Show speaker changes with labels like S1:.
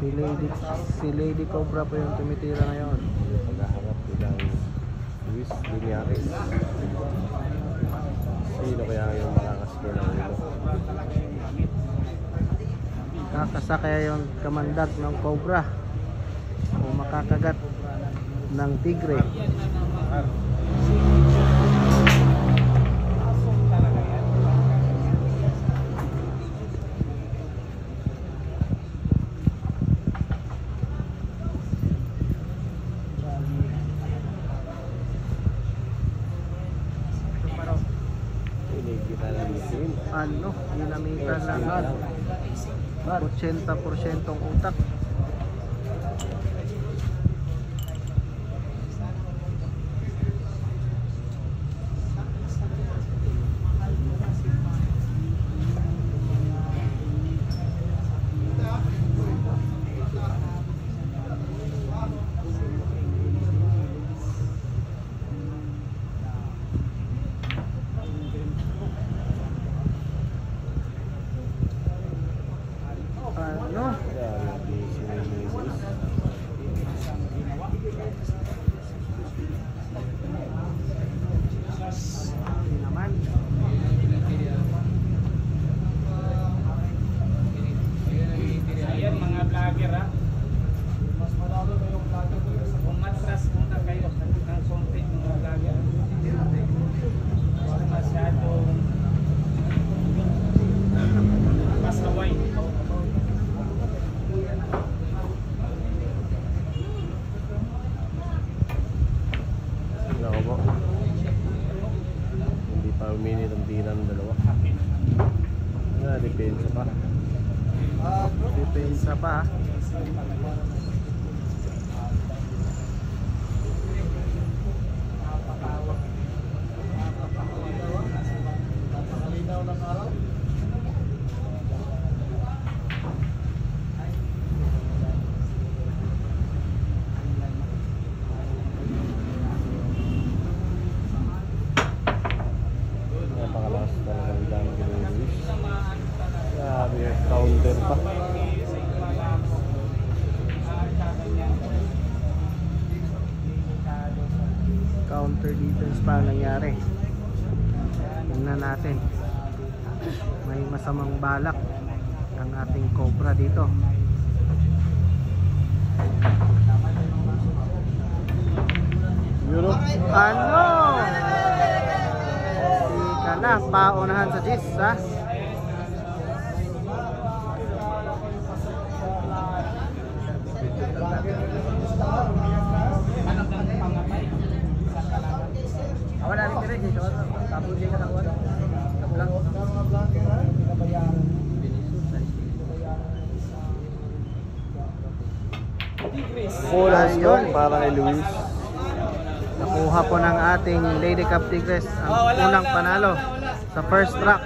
S1: Si Lady Cobra po yung tumitira ngayon.
S2: Paghaharap bilang Luis Linares. Sino kaya yung makakascore ng ulo?
S1: Kakasa kaya yung kamandag ng Cobra o makakagat ng Tigre. Ano, ginamitan lang 80% utak. Ano? Naman.
S3: Ayan mga vlogger ha. Mas marami kayong vlogger dito sa umatras muna kayo ng content mga vlogger. Huwag masyadong pasaway.
S2: Nako po. Hindi pa uminit ang tira ng dalawa. Depensa pa.
S1: Depensa pa.
S2: Napakalakas talaga ng dami kay Luis. Grabe, counter pa.
S1: Counter defense pa nangyari. Tingnan natin. May masamang balak ang ating Cobra dito.
S2: Euro.
S1: Ano? Ika na, paunahan sa Gis, ha? Wala rin kire dito. Tapos din ka nakuha.
S2: Full score para kay Luis.
S1: Nakuha po ng ating Lady Cup Tigres ang unang panalo sa first track.